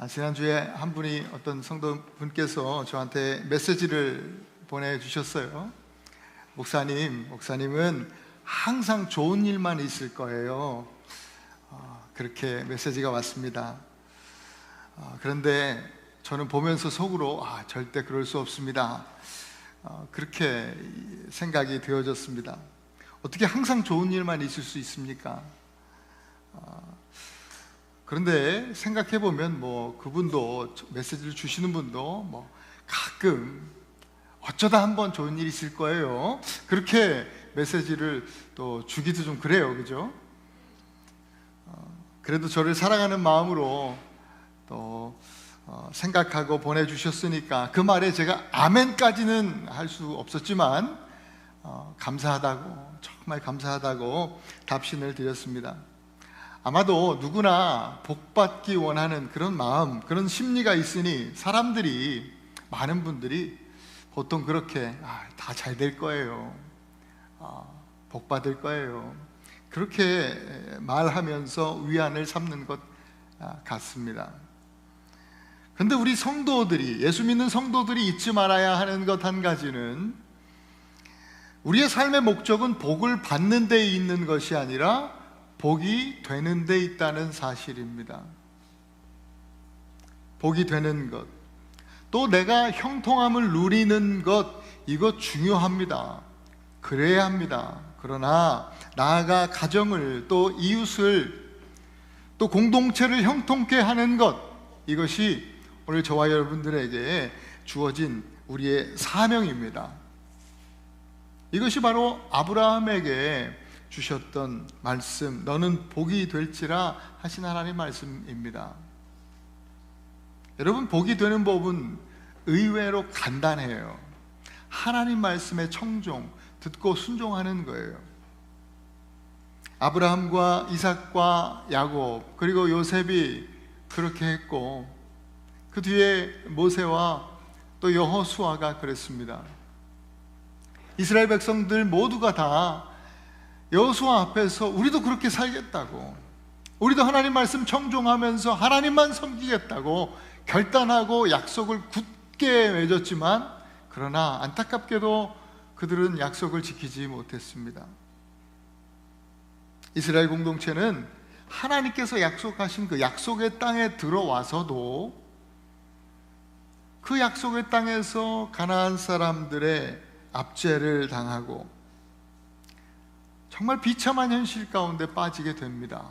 지난주에 한 분이 어떤 성도분께서 저한테 메시지를 보내주셨어요. 목사님은 항상 좋은 일만 있을 거예요. 그렇게 메시지가 왔습니다. 그런데 저는 보면서 속으로 절대 그럴 수 없습니다. 그렇게 생각이 되어졌습니다. 어떻게 항상 좋은 일만 있을 수 있습니까? 그런데 생각해보면 그분도, 메시지를 주시는 분도 가끔 어쩌다 한번 좋은 일이 있을 거예요, 그렇게 메시지를 또 주기도 좀 그래요. 그죠? 그래도 저를 사랑하는 마음으로 또 생각하고 보내주셨으니까 그 말에 제가 아멘까지는 할 수 없었지만 감사하다고, 정말 감사하다고 답신을 드렸습니다. 아마도 누구나 복받기 원하는 그런 마음, 그런 심리가 있으니 많은 분들이 보통 그렇게 다 잘 될 거예요, 복받을 거예요, 그렇게 말하면서 위안을 삼는 것 같습니다. 그런데 우리 성도들이, 예수 믿는 성도들이 잊지 말아야 하는 것 한 가지는, 우리의 삶의 목적은 복을 받는 데 있는 것이 아니라 복이 되는 데 있다는 사실입니다. 복이 되는 것, 또 내가 형통함을 누리는 것, 이거 중요합니다. 그래야 합니다. 그러나 나아가 가정을, 또 이웃을, 또 공동체를 형통케 하는 것, 이것이 오늘 저와 여러분들에게 주어진 우리의 사명입니다. 이것이 바로 아브라함에게 주셨던 말씀, 너는 복이 될지라 하신 하나님 말씀입니다. 여러분, 복이 되는 법은 의외로 간단해요. 하나님 말씀의 청종, 듣고 순종하는 거예요. 아브라함과 이삭과 야곱, 그리고 요셉이 그렇게 했고, 그 뒤에 모세와 또 여호수아가 그랬습니다. 이스라엘 백성들 모두가 다 여호수아 앞에서 우리도 그렇게 살겠다고, 우리도 하나님 말씀 청종하면서 하나님만 섬기겠다고 결단하고 약속을 굳게 맺었지만, 그러나 안타깝게도 그들은 약속을 지키지 못했습니다. 이스라엘 공동체는 하나님께서 약속하신 그 약속의 땅에 들어와서도 그 약속의 땅에서 가나안 사람들의 압제를 당하고 정말 비참한 현실 가운데 빠지게 됩니다.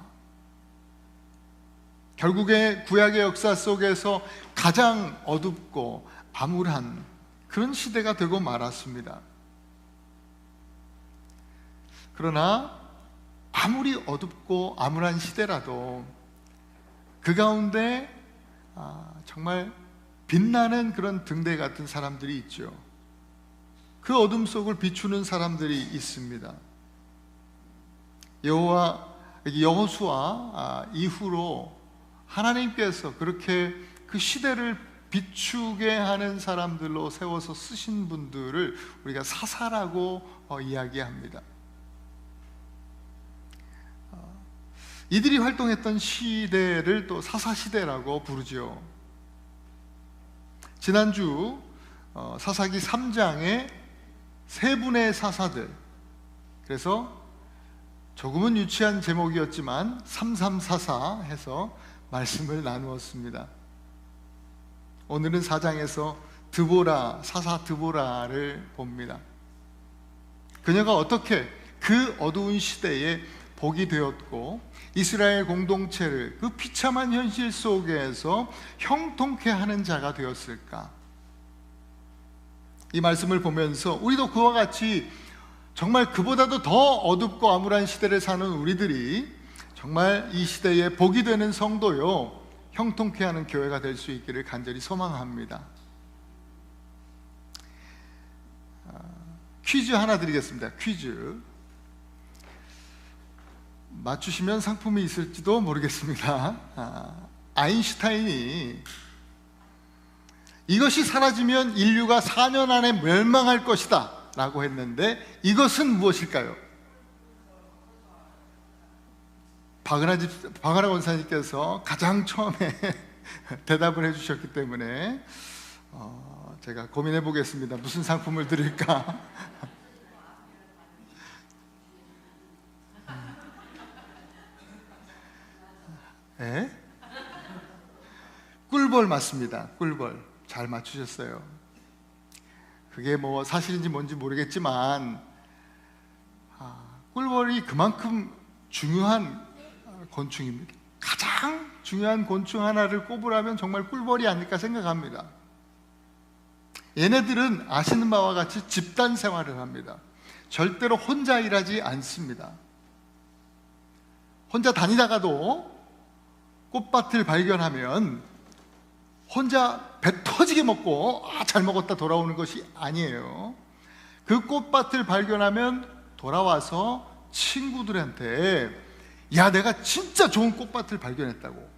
결국에 구약의 역사 속에서 가장 어둡고 암울한 그런 시대가 되고 말았습니다. 그러나 아무리 어둡고 암울한 시대라도 그 가운데 정말 빛나는 그런 등대 같은 사람들이 있죠. 그 어둠 속을 비추는 사람들이 있습니다. 여호수아 이후로 하나님께서 그렇게 그 시대를 비추게 하는 사람들로 세워서 쓰신 분들을 우리가 사사라고 이야기합니다. 이들이 활동했던 시대를 또 사사시대라고 부르죠. 지난주 사사기 3장에 세 분의 사사들, 그래서 조금은 유치한 제목이었지만 3344 해서 말씀을 나누었습니다. 오늘은 4장에서 사사 드보라를 봅니다. 그녀가 어떻게 그 어두운 시대에 복이 되었고 이스라엘 공동체를 그 비참한 현실 속에서 형통케 하는 자가 되었을까? 이 말씀을 보면서 우리도 그와 같이 정말 그보다도 더 어둡고 암울한 시대를 사는 우리들이 정말 이 시대에 복이 되는 성도요, 형통케 하는 교회가 될 수 있기를 간절히 소망합니다. 퀴즈 하나 드리겠습니다. 퀴즈 맞추시면 상품이 있을지도 모르겠습니다. 아인슈타인이 이것이 사라지면 인류가 4년 안에 멸망할 것이다 라고 했는데, 이것은 무엇일까요? 박은하 권사님께서 가장 처음에 대답을 해주셨기 때문에 제가 고민해 보겠습니다. 무슨 상품을 드릴까? 네? 꿀벌 맞습니다. 꿀벌 잘 맞추셨어요. 그게 뭐 사실인지 뭔지 모르겠지만 꿀벌이 그만큼 중요한 곤충입니다. 가장 중요한 곤충 하나를 꼽으라면 정말 꿀벌이 아닐까 생각합니다. 얘네들은 아시는 바와 같이 집단 생활을 합니다. 절대로 혼자 일하지 않습니다. 혼자 다니다가도 꽃밭을 발견하면 혼자 배 터지게 먹고 잘 먹었다 돌아오는 것이 아니에요. 그 꽃밭을 발견하면 돌아와서 친구들한테 야, 내가 진짜 좋은 꽃밭을 발견했다고,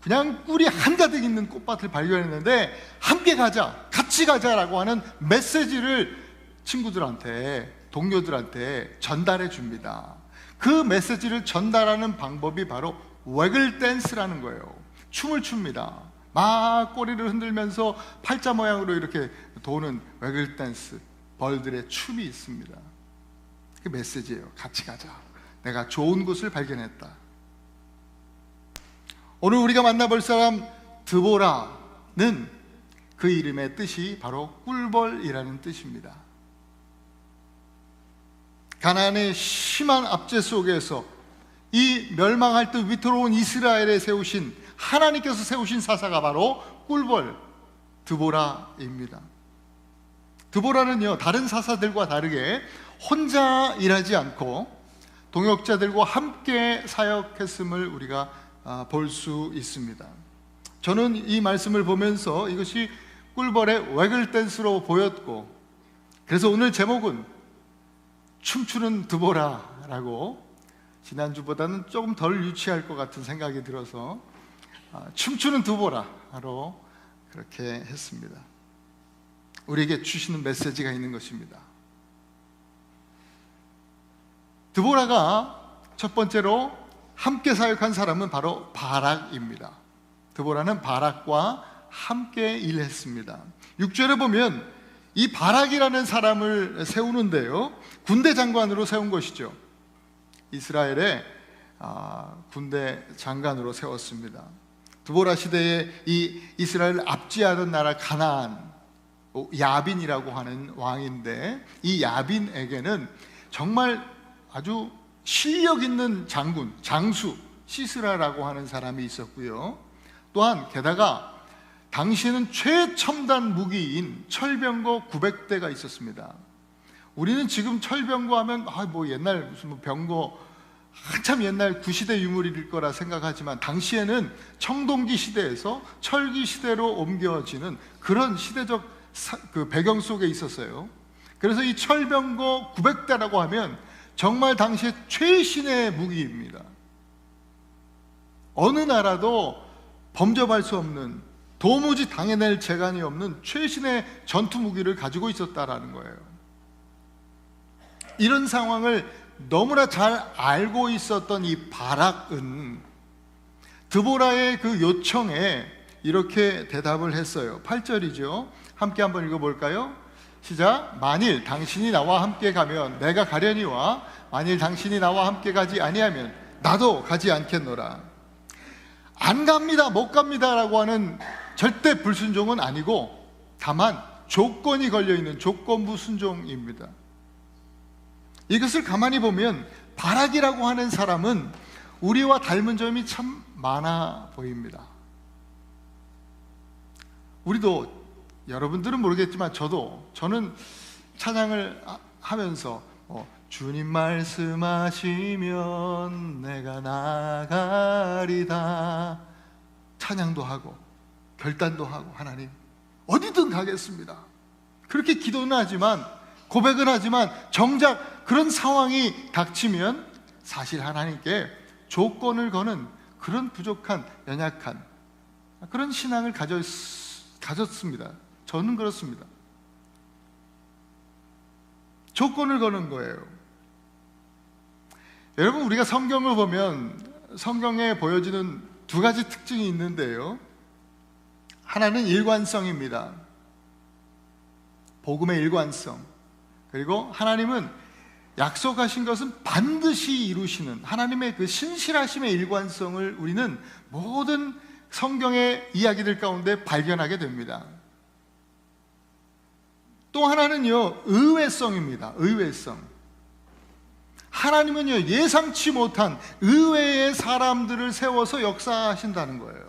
그냥 꿀이 한가득 있는 꽃밭을 발견했는데 함께 가자, 같이 가자라고 하는 메시지를 친구들한테, 동료들한테 전달해 줍니다. 그 메시지를 전달하는 방법이 바로 웨글 댄스라는 거예요. 춤을 춥니다. 막 꼬리를 흔들면서 팔자 모양으로 이렇게 도는 웨글 댄스, 벌들의 춤이 있습니다. 그 메시지예요. 같이 가자, 내가 좋은 곳을 발견했다. 오늘 우리가 만나볼 사람 드보라는 그 이름의 뜻이 바로 꿀벌이라는 뜻입니다. 가나안의 심한 압제 속에서 이 멸망할 듯 위태로운 이스라엘에 세우신, 하나님께서 세우신 사사가 바로 꿀벌 드보라입니다. 드보라는요, 다른 사사들과 다르게 혼자 일하지 않고 동역자들과 함께 사역했음을 우리가 볼 수 있습니다. 저는 이 말씀을 보면서 이것이 꿀벌의 웨글 댄스로 보였고, 그래서 오늘 제목은 춤추는 드보라라고, 지난주보다는 조금 덜 유치할 것 같은 생각이 들어서 춤추는 드보라로 그렇게 했습니다. 우리에게 주시는 메시지가 있는 것입니다. 드보라가 첫 번째로 함께 사역한 사람은 바로 바락입니다. 드보라는 바락과 함께 일했습니다. 6절에 보면 이 바락이라는 사람을 세우는데요, 군대 장관으로 세운 것이죠. 이스라엘의 군대 장관으로 세웠습니다. 드보라 시대에 이 이스라엘을 압제하던 나라 가나안, 야빈이라고 하는 왕인데, 이 야빈에게는 정말 아주 실력 있는 장군, 장수 시스라라고 하는 사람이 있었고요. 또한 게다가 당시에는 최첨단 무기인 철병거 900대가 있었습니다. 우리는 지금 철병거 하면 뭐 옛날 무슨 뭐 병거, 한참 옛날 구시대 유물일 거라 생각하지만, 당시에는 청동기 시대에서 철기 시대로 옮겨지는 그런 시대적 그 배경 속에 있었어요. 그래서 이 철병거 900대라고 하면 정말 당시의 최신의 무기입니다. 어느 나라도 범접할 수 없는, 도무지 당해낼 재간이 없는 최신의 전투 무기를 가지고 있었다라는 거예요. 이런 상황을 너무나 잘 알고 있었던 이 바락은 드보라의 그 요청에 이렇게 대답을 했어요. 8절이죠. 함께 한번 읽어볼까요? 시작. 만일 당신이 나와 함께 가면 내가 가려니와 만일 당신이 나와 함께 가지 아니하면 나도 가지 않겠노라. 안 갑니다, 못 갑니다 라고 하는 절대 불순종은 아니고, 다만 조건이 걸려있는 조건부 순종입니다. 이것을 가만히 보면 바락이라고 하는 사람은 우리와 닮은 점이 참 많아 보입니다. 우리도, 여러분들은 모르겠지만 저는 찬양을 하면서 주님 말씀하시면 내가 나가리다 찬양도 하고 결단도 하고, 하나님 어디든 가겠습니다, 그렇게 기도는 하지만, 고백은 하지만, 정작 그런 상황이 닥치면 사실 하나님께 조건을 거는 그런 부족한, 연약한 그런 신앙을 가졌습니다. 저는 그렇습니다. 조건을 거는 거예요. 여러분, 우리가 성경을 보면 성경에 보여지는 두 가지 특징이 있는데요. 하나는 일관성입니다. 복음의 일관성. 그리고 하나님은 약속하신 것은 반드시 이루시는 하나님의 그 신실하심의 일관성을 우리는 모든 성경의 이야기들 가운데 발견하게 됩니다. 또 하나는요, 의외성입니다. 의외성. 하나님은요, 예상치 못한 의외의 사람들을 세워서 역사하신다는 거예요.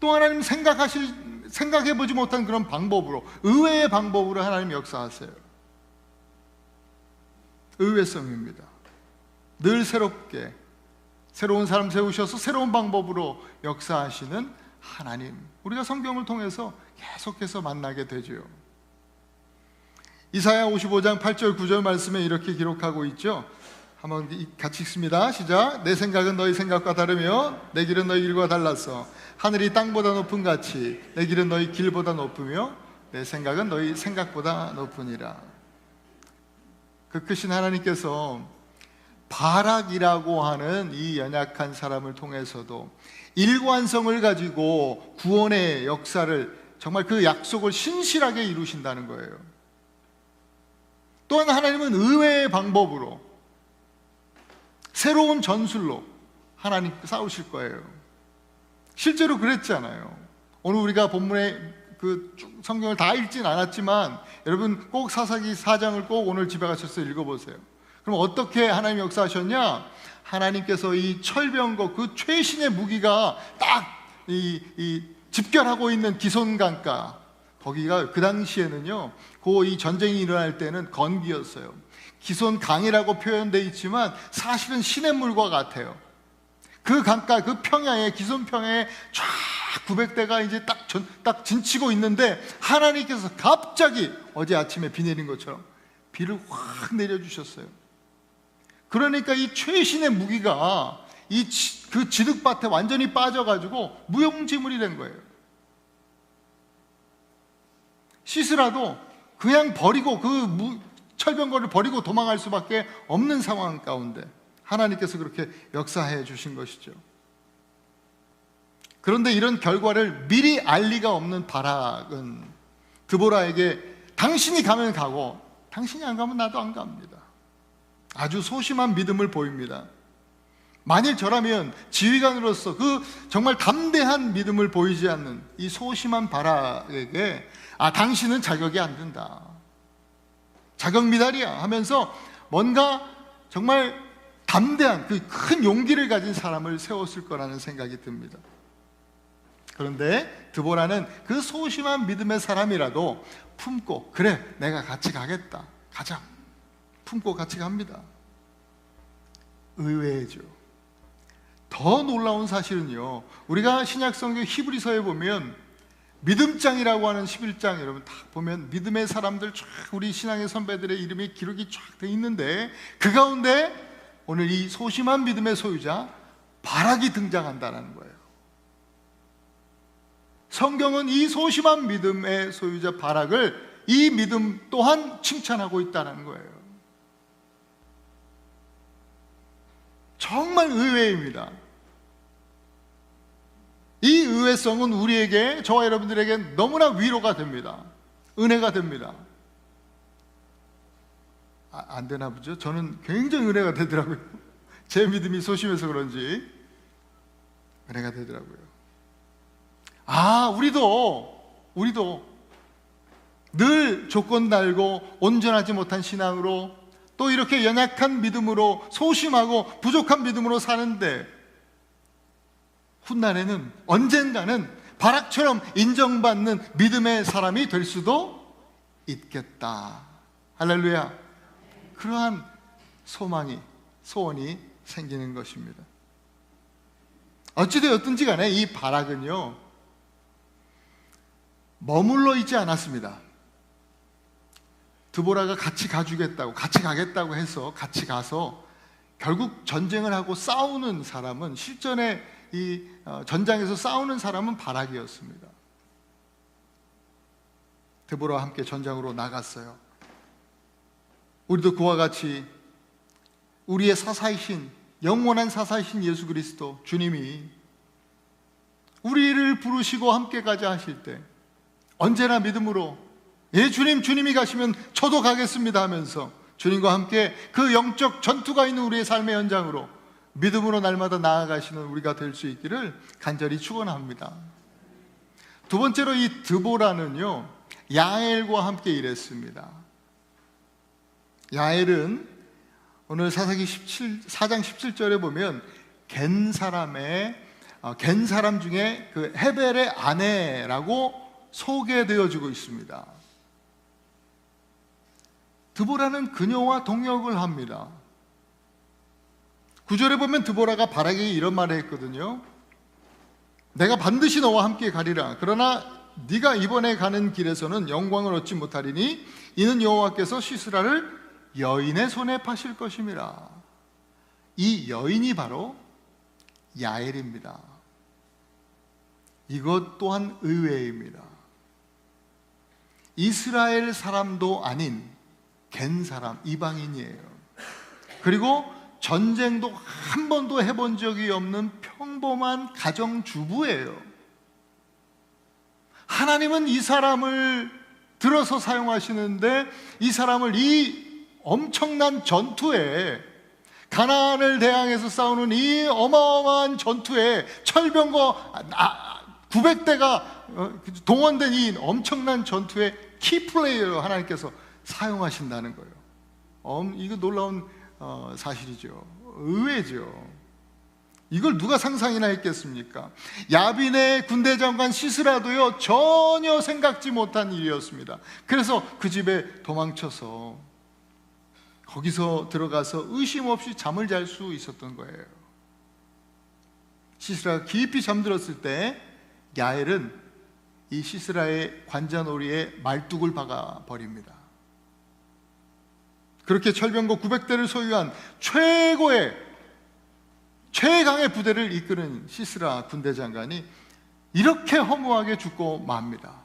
또 하나님 생각해보지 못한 그런 방법으로, 의외의 방법으로 하나님 역사하세요. 의외성입니다. 늘 새롭게 새로운 사람 세우셔서 새로운 방법으로 역사하시는 하나님, 우리가 성경을 통해서 계속해서 만나게 되죠. 이사야 55장 8절 9절 말씀에 이렇게 기록하고 있죠. 한번 같이 읽습니다. 시작. 내 생각은 너희 생각과 다르며 내 길은 너희 길과 달라서 하늘이 땅보다 높은 같이 내 길은 너희 길보다 높으며 내 생각은 너희 생각보다 높으니라. 그 크신 하나님께서 바락이라고 하는 이 연약한 사람을 통해서도 일관성을 가지고 구원의 역사를, 정말 그 약속을 신실하게 이루신다는 거예요. 또한 하나님은 의외의 방법으로, 새로운 전술로 하나님 싸우실 거예요. 실제로 그랬잖아요. 오늘 우리가 본문에 그 성경을 다 읽진 않았지만 여러분 꼭 사사기 4장을 꼭 오늘 집에 가셔서 읽어보세요. 그럼 어떻게 하나님 역사하셨냐? 하나님께서 이 철병거, 그 최신의 무기가 딱 집결하고 있는 기손강가, 거기가 그 당시에는요, 이 전쟁이 일어날 때는 건기였어요. 기손강이라고 표현되어 있지만 사실은 시냇물과 같아요. 그 강가, 그 평야에, 기손평야에 쫙 900대가 이제 딱 진치고 있는데 하나님께서 갑자기 어제 아침에 비 내린 것처럼 비를 확 내려주셨어요. 그러니까 이 최신의 무기가 그 진흙밭에 완전히 빠져가지고 무용지물이 된 거예요. 씻으라도 그냥 버리고 그 철병거를 버리고 도망갈 수밖에 없는 상황 가운데 하나님께서 그렇게 역사해 주신 것이죠. 그런데 이런 결과를 미리 알 리가 없는 바락은 드보라에게 당신이 가면 가고 당신이 안 가면 나도 안 갑니다. 아주 소심한 믿음을 보입니다. 만일 저라면 지휘관으로서 그 정말 담대한 믿음을 보이지 않는 이 소심한 바락에게 당신은 자격이 안 된다, 자격 미달이야 하면서 뭔가 정말 담대한 그 큰 용기를 가진 사람을 세웠을 거라는 생각이 듭니다. 그런데 드보라는 그 소심한 믿음의 사람이라도 품고, 그래 내가 같이 가겠다, 가자 품고 같이 갑니다. 의외죠. 더 놀라운 사실은요, 우리가 신약성경 히브리서에 보면 믿음장이라고 하는 11장 여러분 딱 보면 믿음의 사람들 쫙, 우리 신앙의 선배들의 이름이 기록이 쫙 돼 있는데 그 가운데 오늘 이 소심한 믿음의 소유자 바락이 등장한다는 거예요. 성경은 이 소심한 믿음의 소유자 바락을, 이 믿음 또한 칭찬하고 있다는 거예요. 정말 의외입니다. 이 의외성은 우리에게, 저와 여러분들에게 너무나 위로가 됩니다. 은혜가 됩니다. 안 되나 보죠? 저는 굉장히 은혜가 되더라고요. 제 믿음이 소심해서 그런지 은혜가 되더라고요. 우리도 늘 조건 달고 온전하지 못한 신앙으로, 또 이렇게 연약한 믿음으로, 소심하고 부족한 믿음으로 사는데 훗날에는 언젠가는 바락처럼 인정받는 믿음의 사람이 될 수도 있겠다. 할렐루야. 그러한 소원이 생기는 것입니다. 어찌되었든지 간에 이 바락은요, 머물러 있지 않았습니다. 드보라가 같이 가겠다고 해서 같이 가서 결국 전쟁을 하고 싸우는 사람은, 실전에 이 전장에서 싸우는 사람은 바락이었습니다. 드보라와 함께 전장으로 나갔어요. 우리도 그와 같이 우리의 사사이신 영원한 사사이신 예수 그리스도 주님이 우리를 부르시고 함께 가자 하실 때 언제나 믿음으로 예 주님, 주님이 가시면 저도 가겠습니다 하면서 주님과 함께 그 영적 전투가 있는 우리의 삶의 현장으로 믿음으로 날마다 나아가시는 우리가 될 수 있기를 간절히 축원합니다. 두 번째로 이 드보라는요 야엘과 함께 일했습니다. 야엘은 오늘 사사기 4장 17절에 보면 겐 사람 중에 그 헤벨의 아내라고 소개되어지고 있습니다. 드보라는 그녀와 동역을 합니다. 9절에 보면 드보라가 바락에게 이런 말을 했거든요. 내가 반드시 너와 함께 가리라. 그러나 네가 이번에 가는 길에서는 영광을 얻지 못하리니 이는 여호와께서 시스라를 여인의 손에 파실 것임이라. 이 여인이 바로 야엘입니다. 이것 또한 의외입니다. 이스라엘 사람도 아닌 겐 사람, 이방인이에요. 그리고 전쟁도 한 번도 해본 적이 없는 평범한 가정주부예요. 하나님은 이 사람을 들어서 사용하시는데 이 사람을 이 엄청난 전투에, 가나안을 대항해서 싸우는 이 어마어마한 전투에 철병거 900대가 동원된 이 엄청난 전투의 키플레이어로 하나님께서 사용하신다는 거예요. 이거 놀라운 사실이죠. 의외죠. 이걸 누가 상상이나 했겠습니까? 야빈의 군대 장관 시스라도요 전혀 생각지 못한 일이었습니다. 그래서 그 집에 도망쳐서 거기서 들어가서 의심 없이 잠을 잘 수 있었던 거예요. 시스라가 깊이 잠들었을 때 야엘은 이 시스라의 관자놀이에 말뚝을 박아 버립니다. 그렇게 철병거 900대를 소유한 최강의 부대를 이끄는 시스라 군대 장관이 이렇게 허무하게 죽고 맙니다.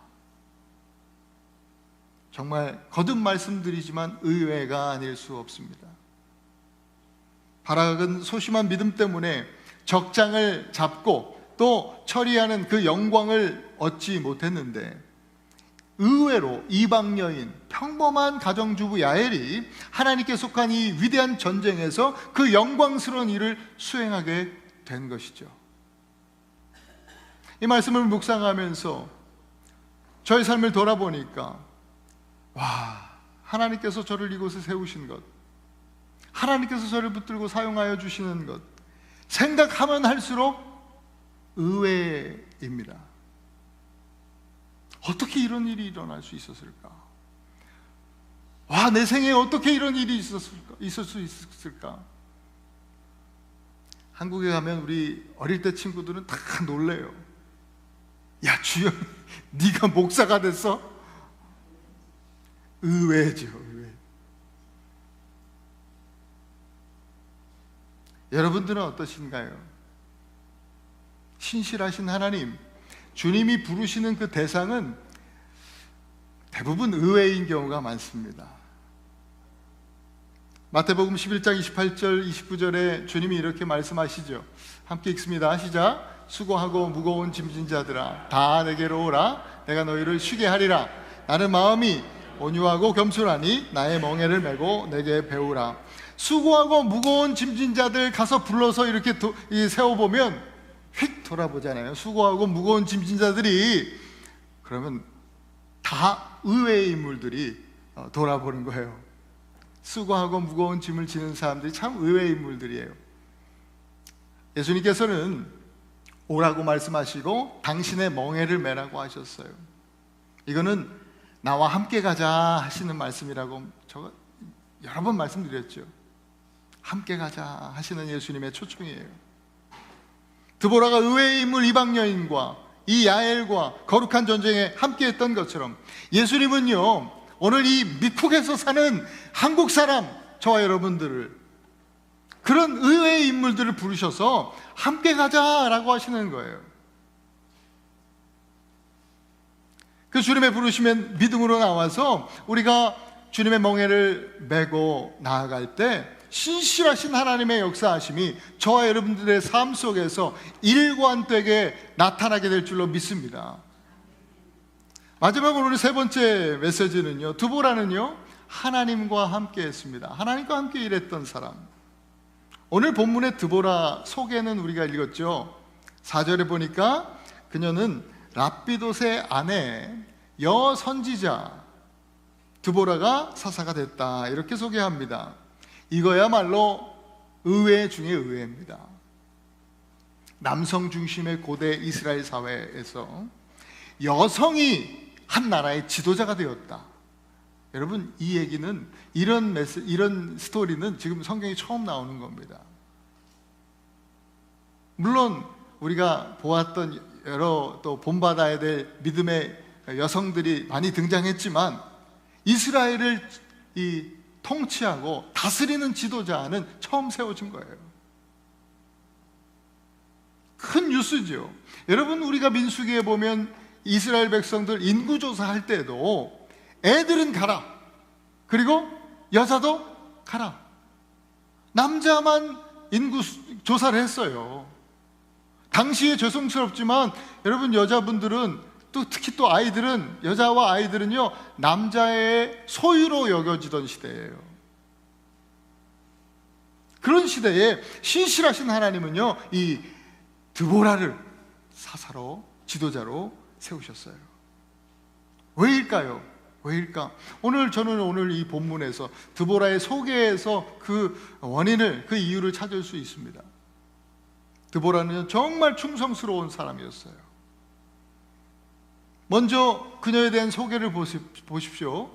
정말 거듭 말씀드리지만 의외가 아닐 수 없습니다. 바락은 소심한 믿음 때문에 적장을 잡고 또 처리하는 그 영광을 얻지 못했는데, 의외로 이방 여인, 평범한 가정주부 야엘이 하나님께 속한 이 위대한 전쟁에서 그 영광스러운 일을 수행하게 된 것이죠. 이 말씀을 묵상하면서 저의 삶을 돌아보니까 와, 하나님께서 저를 이곳에 세우신 것, 하나님께서 저를 붙들고 사용하여 주시는 것, 생각하면 할수록 의외입니다. 어떻게 이런 일이 일어날 수 있었을까? 와, 내 생에 어떻게 이런 일이 있을 수 있을까? 한국에 가면 우리 어릴 때 친구들은 다 놀래요. 야, 주여, 네가 목사가 됐어? 의외죠, 의외. 여러분들은 어떠신가요? 신실하신 하나님, 주님이 부르시는 그 대상은 대부분 의외인 경우가 많습니다. 마태복음 11장 28절 29절에 주님이 이렇게 말씀하시죠. 함께 읽습니다. 시작. 수고하고 무거운 짐진 자들아 다 내게로 오라. 내가 너희를 쉬게 하리라. 나는 마음이 온유하고 겸손하니 나의 멍에를 메고 내게 배우라. 수고하고 무거운 짐진 자들 가서 불러서 이렇게 세워보면 휙 돌아보잖아요. 수고하고 무거운 짐진 자들이, 그러면 다 의외의 인물들이 돌아보는 거예요. 수고하고 무거운 짐을 지는 사람들이 참 의외의 인물들이에요. 예수님께서는 오라고 말씀하시고 당신의 멍에를 메라고 하셨어요. 이거는 나와 함께 가자 하시는 말씀이라고 제가 여러 번 말씀드렸죠. 함께 가자 하시는 예수님의 초청이에요. 드보라가 의외의 인물 이방 여인과 이 야엘과 거룩한 전쟁에 함께했던 것처럼 예수님은요, 오늘 이 미국에서 사는 한국 사람, 저와 여러분들을, 그런 의외의 인물들을 부르셔서 함께 가자라고 하시는 거예요. 그 주님의 부르시면 믿음으로 나와서 우리가 주님의 멍에를 메고 나아갈 때 신실하신 하나님의 역사하심이 저와 여러분들의 삶 속에서 일관되게 나타나게 될 줄로 믿습니다. 마지막으로 오늘 세 번째 메시지는요, 드보라는요 하나님과 함께 했습니다. 하나님과 함께 일했던 사람. 오늘 본문의 드보라 소개는 우리가 읽었죠. 4절에 보니까 그녀는 랍비돗의 아내 여선지자 드보라가 사사가 됐다, 이렇게 소개합니다. 이거야말로 의외 중에 의외입니다. 남성 중심의 고대 이스라엘 사회에서 여성이 한 나라의 지도자가 되었다. 여러분, 이 얘기는 이런 스토리는 지금 성경에 처음 나오는 겁니다. 물론 우리가 보았던 여러 또 본받아야 될 믿음의 여성들이 많이 등장했지만 이스라엘을 통치하고 다스리는 지도자는 처음 세워진 거예요. 큰 뉴스죠. 여러분, 우리가 민수기에 보면 이스라엘 백성들 인구조사할 때도 애들은 가라, 그리고 여자도 가라, 남자만 인구조사를 했어요. 당시에 죄송스럽지만 여러분, 여자분들은 특히 또 아이들은, 여자와 아이들은요 남자의 소유로 여겨지던 시대예요. 그런 시대에 신실하신 하나님은요 이 드보라를 사사로, 지도자로 세우셨어요. 왜일까요? 왜일까? 저는 오늘 이 본문에서 드보라의 소개에서 그 원인을, 그 이유를 찾을 수 있습니다. 드보라는 정말 충성스러운 사람이었어요. 먼저 그녀에 대한 소개를 보십시오.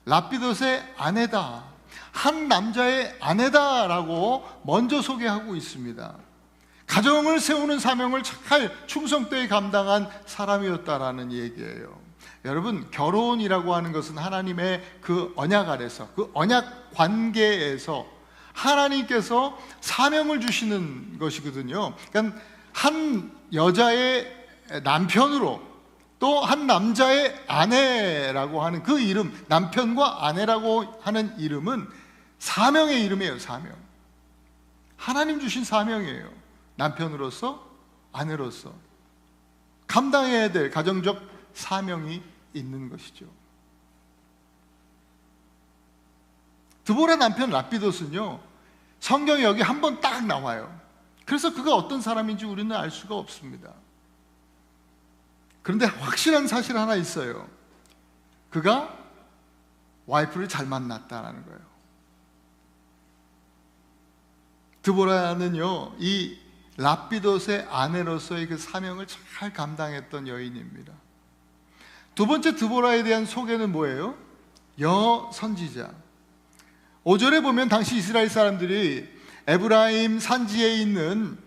랍비돗의 아내다, 한 남자의 아내다라고 먼저 소개하고 있습니다. 가정을 세우는 사명을 잘 충성되게 감당한 사람이었다라는 얘기예요. 여러분, 결혼이라고 하는 것은 하나님의 그 언약 아래서, 그 언약 관계에서 하나님께서 사명을 주시는 것이거든요. 그러니까 한 여자의 남편으로 또 한 남자의 아내라고 하는 그 이름, 남편과 아내라고 하는 이름은 사명의 이름이에요. 사명. 하나님 주신 사명이에요. 남편으로서, 아내로서 감당해야 될 가정적 사명이 있는 것이죠. 드보라 남편 랍비돗은요 성경에 여기 한 번 딱 나와요. 그래서 그가 어떤 사람인지 우리는 알 수가 없습니다. 그런데 확실한 사실 하나 있어요. 그가 와이프를 잘 만났다라는 거예요. 드보라는요 이 랍비돗의 아내로서의 그 사명을 잘 감당했던 여인입니다. 두 번째 드보라에 대한 소개는 뭐예요? 여선지자. 5절에 보면 당시 이스라엘 사람들이 에브라임 산지에 있는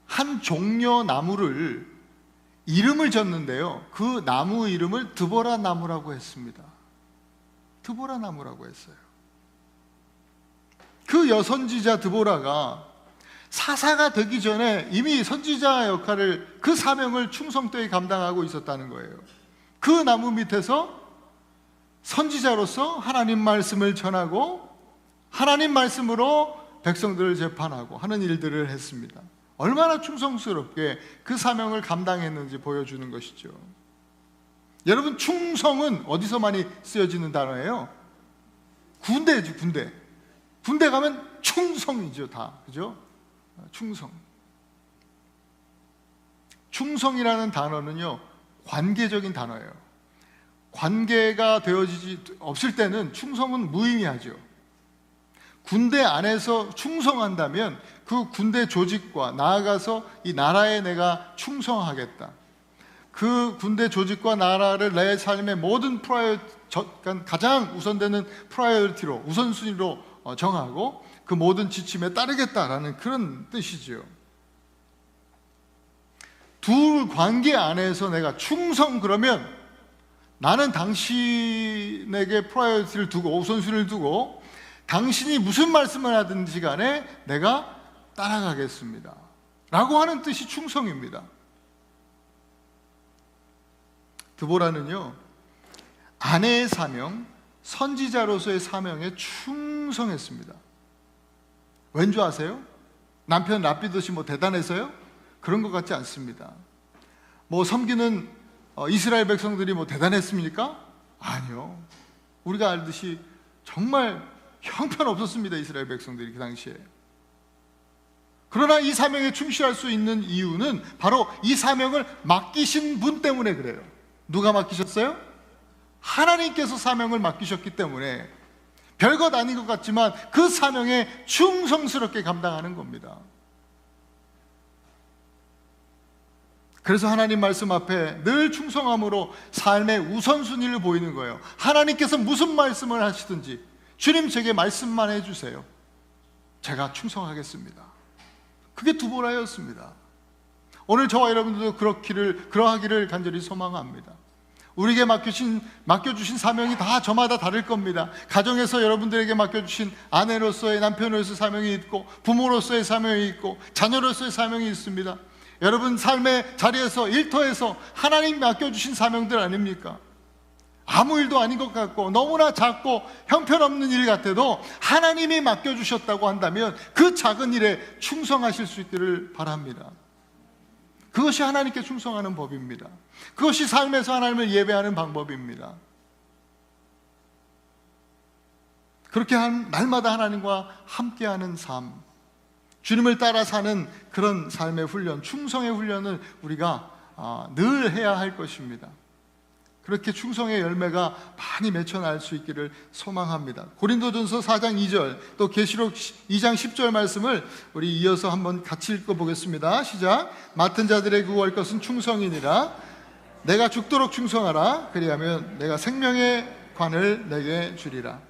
한 종려 나무를 이름을 졌는데요, 그 나무 이름을 드보라 나무라고 했습니다. 드보라 나무라고 했어요. 그 여선지자 드보라가 사사가 되기 전에 이미 선지자 역할을, 그 사명을 충성되게 감당하고 있었다는 거예요. 그 나무 밑에서 선지자로서 하나님 말씀을 전하고 하나님 말씀으로 백성들을 재판하고 하는 일들을 했습니다. 얼마나 충성스럽게 그 사명을 감당했는지 보여주는 것이죠. 여러분, 충성은 어디서 많이 쓰여지는 단어예요? 군대지, 군대. 군대 가면 충성이죠, 다. 그죠? 충성. 충성이라는 단어는요 관계적인 단어예요. 관계가 되어지지 없을 때는 충성은 무의미하죠. 군대 안에서 충성한다면 그 군대 조직과 나아가서 이 나라에 내가 충성하겠다, 그 군대 조직과 나라를 내 삶의 모든 가장 우선되는 프라이어리티로, 우선순위로 정하고 그 모든 지침에 따르겠다라는 그런 뜻이지요. 둘 관계 안에서 내가 충성, 그러면 나는 당신에게 프라이어리티를 두고, 우선순위를 두고, 당신이 무슨 말씀을 하든지 간에 내가 따라가겠습니다 라고 하는 뜻이 충성입니다. 드보라는요 아내의 사명, 선지자로서의 사명에 충성했습니다. 왠 줄 아세요? 남편 랍비듯이 대단해서요? 그런 것 같지 않습니다. 섬기는 이스라엘 백성들이 대단했습니까? 아니요. 우리가 알듯이 정말 형편없었습니다. 이스라엘 백성들이 그 당시에. 그러나 이 사명에 충실할 수 있는 이유는 바로 이 사명을 맡기신 분 때문에 그래요. 누가 맡기셨어요? 하나님께서 사명을 맡기셨기 때문에 별것 아닌 것 같지만 그 사명에 충성스럽게 감당하는 겁니다. 그래서 하나님 말씀 앞에 늘 충성함으로 삶의 우선순위를 보이는 거예요. 하나님께서 무슨 말씀을 하시든지 주님 제게 말씀만 해주세요. 제가 충성하겠습니다. 그게 두보라였습니다. 오늘 저와 여러분들도 그러하기를 간절히 소망합니다. 우리에게 맡겨주신 사명이 다 저마다 다를 겁니다. 가정에서 여러분들에게 맡겨주신 아내로서의, 남편으로서의 사명이 있고, 부모로서의 사명이 있고, 자녀로서의 사명이 있습니다. 여러분 삶의 자리에서, 일터에서 하나님 맡겨주신 사명들 아닙니까? 아무 일도 아닌 것 같고 너무나 작고 형편없는 일 같아도 하나님이 맡겨주셨다고 한다면 그 작은 일에 충성하실 수 있기를 바랍니다. 그것이 하나님께 충성하는 법입니다. 그것이 삶에서 하나님을 예배하는 방법입니다. 그렇게 날마다 하나님과 함께하는 삶, 주님을 따라 사는 그런 삶의 훈련, 충성의 훈련을 우리가 늘 해야 할 것입니다. 그렇게 충성의 열매가 많이 맺혀날 수 있기를 소망합니다. 고린도전서 4장 2절 또 계시록 2장 10절 말씀을 우리 이어서 한번 같이 읽어보겠습니다. 시작. 맡은 자들의 구할 것은 충성이니라. 내가 죽도록 충성하라. 그리하면 내가 생명의 관을 내게 주리라.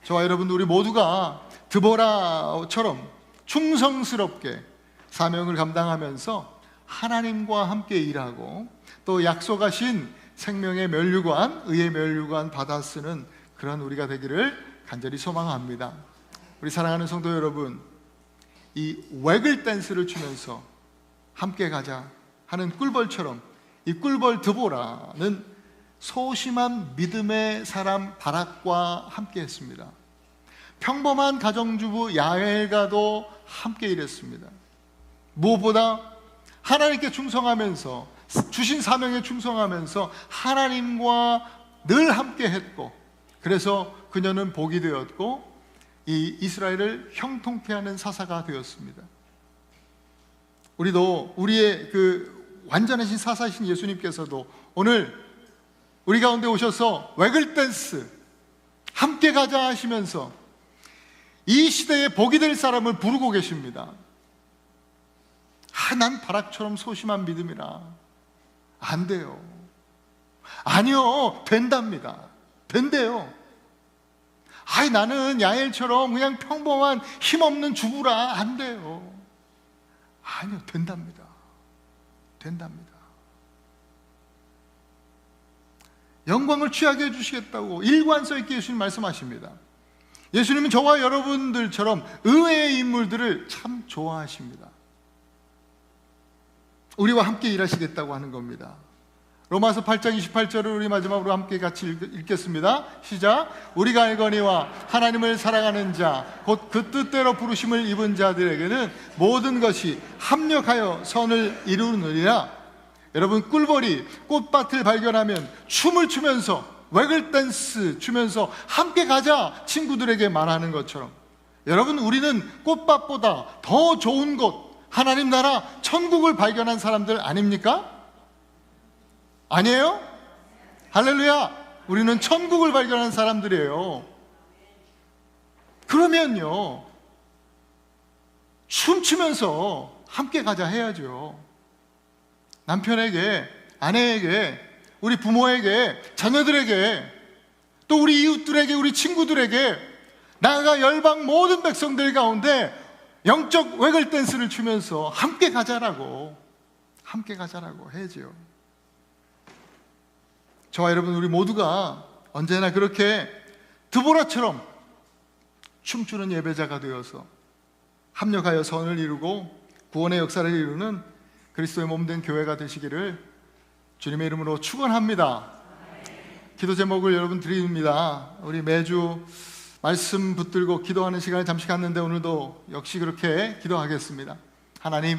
저와 여러분 우리 모두가 드보라처럼 충성스럽게 사명을 감당하면서 하나님과 함께 일하고 또 약속하신 생명의 면류관, 의의 면류관 받아 쓰는 그런 우리가 되기를 간절히 소망합니다. 우리 사랑하는 성도 여러분, 이 웨글 댄스를 추면서 함께 가자 하는 꿀벌처럼 이 꿀벌 드보라는 소심한 믿음의 사람 바락과 함께 했습니다. 평범한 가정주부 야엘과도 함께 일했습니다. 무엇보다 하나님께 충성하면서 주신 사명에 충성하면서 하나님과 늘 함께 했고, 그래서 그녀는 복이 되었고 이 이스라엘을 형통케 하는 사사가 되었습니다. 우리도 우리의 그 완전하신 사사이신 예수님께서도 오늘 우리 가운데 오셔서 웨글 댄스 함께 가자 하시면서 이 시대에 복이 될 사람을 부르고 계십니다. 난 바락처럼 소심한 믿음이라 안 돼요. 아니요, 된답니다. 된대요. 나는 야엘처럼 그냥 평범한 힘없는 주부라 안 돼요. 아니요, 된답니다. 된답니다. 영광을 취하게 해주시겠다고 일관성 있게 예수님 말씀하십니다. 예수님은 저와 여러분들처럼 의외의 인물들을 참 좋아하십니다. 우리와 함께 일하시겠다고 하는 겁니다. 로마서 8장 28절을 우리 마지막으로 함께 같이 읽겠습니다. 시작. 우리가 알거니와 하나님을 사랑하는 자 곧 그 뜻대로 부르심을 입은 자들에게는 모든 것이 합력하여 선을 이루느니라. 여러분, 꿀벌이 꽃밭을 발견하면 춤을 추면서 웨글 댄스 추면서 함께 가자 친구들에게 말하는 것처럼, 여러분, 우리는 꽃밭보다 더 좋은 곳, 하나님 나라 천국을 발견한 사람들 아닙니까? 아니에요? 할렐루야! 우리는 천국을 발견한 사람들이에요. 그러면요, 춤추면서 함께 가자 해야죠. 남편에게, 아내에게, 우리 부모에게, 자녀들에게, 또 우리 이웃들에게, 우리 친구들에게, 나아가 열방 모든 백성들 가운데 영적 웨글 댄스를 추면서 함께 가자라고 해야지요. 저와 여러분 우리 모두가 언제나 그렇게 드보라처럼 춤추는 예배자가 되어서 합력하여 선을 이루고 구원의 역사를 이루는 그리스도의 몸된 교회가 되시기를 주님의 이름으로 축원합니다. 기도 제목을 여러분 드립니다. 우리 매주 말씀 붙들고 기도하는 시간을 잠시 갖는데 오늘도 역시 그렇게 기도하겠습니다. 하나님,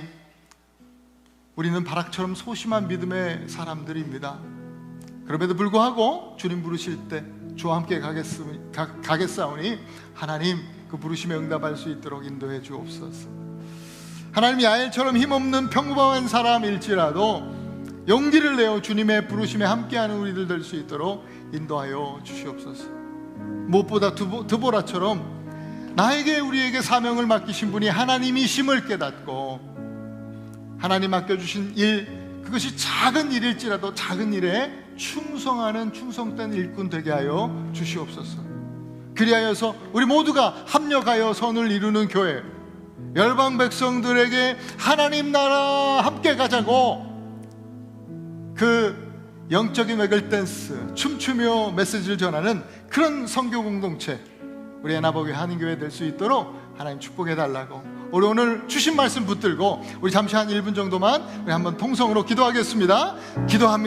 우리는 바락처럼 소심한 믿음의 사람들입니다. 그럼에도 불구하고 주님 부르실 때 주와 함께 가겠사오니 하나님 그 부르심에 응답할 수 있도록 인도해 주옵소서. 하나님, 야엘처럼 힘없는 평범한 사람일지라도 용기를 내어 주님의 부르심에 함께하는 우리들 될 수 있도록 인도하여 주시옵소서. 무엇보다 드보라처럼 나에게 우리에게 사명을 맡기신 분이 하나님이심을 깨닫고 하나님 맡겨주신 일, 그것이 작은 일일지라도 작은 일에 충성하는 충성된 일꾼 되게 하여 주시옵소서. 그리하여서 우리 모두가 합력하여 선을 이루는 교회, 열방 백성들에게 하나님 나라 함께 가자고 그 영적인 외글 댄스 춤추며 메시지를 전하는 그런 선교 공동체, 우리 애나버교 한인교회 될 수 있도록 하나님 축복해 달라고, 우리 오늘 주신 말씀 붙들고 우리 잠시 한 1분 정도만 우리 한번 통성으로 기도하겠습니다. 기도합니다.